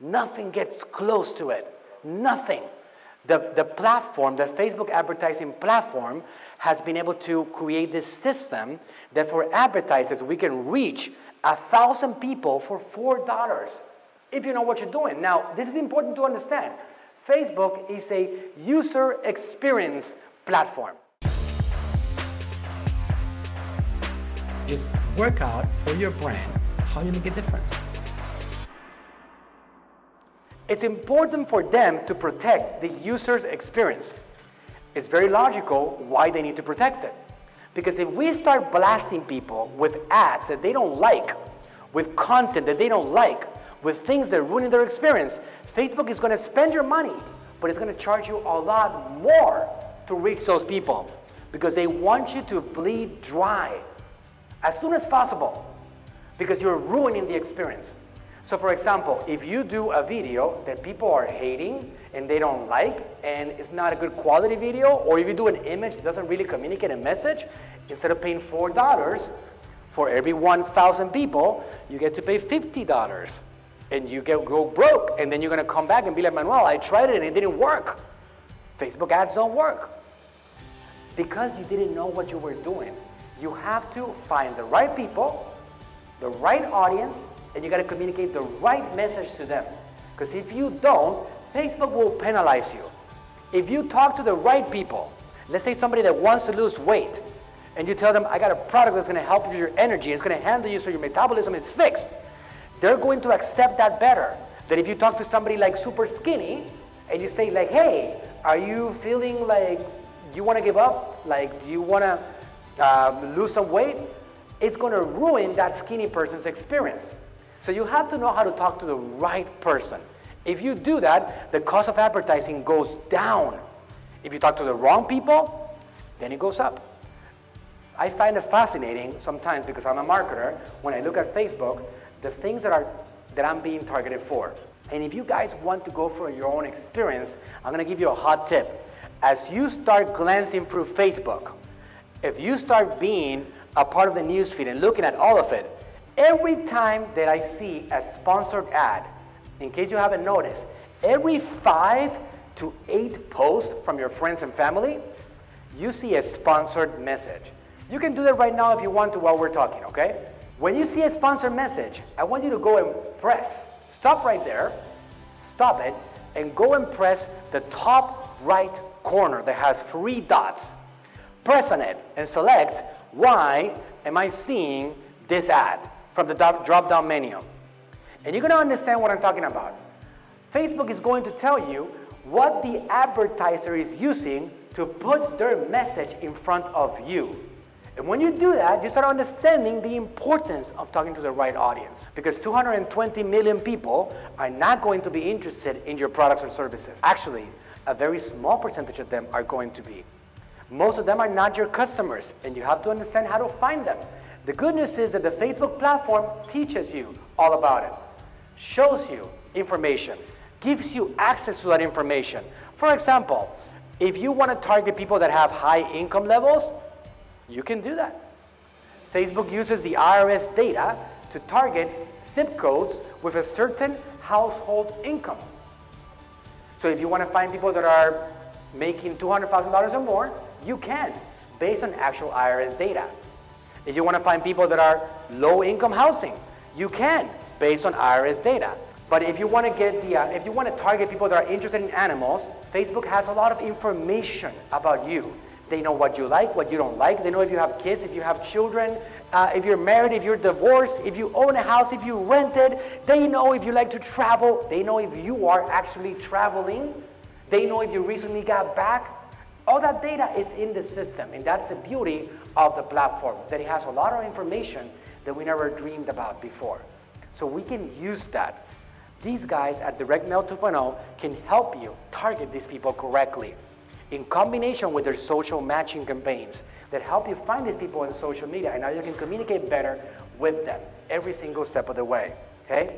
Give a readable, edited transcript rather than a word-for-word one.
Nothing gets close to it. Nothing. The platform, the Facebook advertising platform, has been able to create this system that for advertisers, we can reach 1,000 people for $4 if you know what you're doing. Now, this is important to understand. Facebook is a user experience platform. Just work out for your brand how you make a difference. It's important for them to protect the user's experience. It's very logical why they need to protect it. Because if we start blasting people with ads that they don't like, with content that they don't like, with things that are ruining their experience, Facebook is going to spend your money, but it's going to charge you a lot more to reach those people because they want you to bleed dry as soon as possible because you're ruining the experience. So for example, if you do a video that people are hating and they don't like and it's not a good quality video, or if you do an image that doesn't really communicate a message, instead of paying $4 for every 1,000 people, you get to pay $50 and you go broke, and then you're going to come back and be like, Manuel, I tried it and it didn't work. Facebook ads don't work because you didn't know what you were doing. You have to find the right people, the right audience, and you got to communicate the right message to them. Because if you don't, Facebook will penalize you. If you talk to the right people, let's say somebody that wants to lose weight, and you tell them, I got a product that's going to help you with your energy, it's going to handle you so your metabolism is fixed, they're going to accept that better than if you talk to somebody like super skinny, and you say like, hey, are you feeling like you want to give up? Like, do you want to lose some weight? It's going to ruin that skinny person's experience. So you have to know how to talk to the right person. If you do that, the cost of advertising goes down. If you talk to the wrong people, then it goes up. I find it fascinating sometimes because I'm a marketer. When I look at Facebook, the things that I'm being targeted for. And if you guys want to go for your own experience, I'm going to give you a hot tip. As you start glancing through Facebook, if you start being a part of the newsfeed and looking at all of it, every time that I see a sponsored ad, in case you haven't noticed, every 5 to 8 posts from your friends and family, you see a sponsored message. You can do that right now if you want to while we're talking, okay? When you see a sponsored message, I want you to go and press. Stop right there, stop it, and go and press the top right corner that has 3 dots. Press on it and select, why am I seeing this ad from the drop-down menu? And you're going to understand what I'm talking about. Facebook is going to tell you what the advertiser is using to put their message in front of you. And when you do that, you start understanding the importance of talking to the right audience. Because 220 million people are not going to be interested in your products or services. Actually, a very small percentage of them are going to be. Most of them are not your customers, and you have to understand how to find them. The good news is that the Facebook platform teaches you all about it, shows you information, gives you access to that information. For example, if you want to target people that have high income levels, you can do that. Facebook uses the IRS data to target zip codes with a certain household income. So if you want to find people that are making $200,000 or more, you can, based on actual IRS data. If you want to find people that are low-income housing, you can, based on IRS data. But if you want to target people that are interested in animals, Facebook has a lot of information about you. They know what you like, what you don't like. They know if you have kids, if you have children, if you're married, if you're divorced, if you own a house, if you rented. They know if you like to travel. They know if you are actually traveling. They know if you recently got back. All that data is in the system, and that's the beauty of the platform, that it has a lot of information that we never dreamed about before. So we can use that. These guys at Direct Mail 2.0 can help you target these people correctly in combination with their social matching campaigns that help you find these people on social media, and now you can communicate better with them every single step of the way, okay?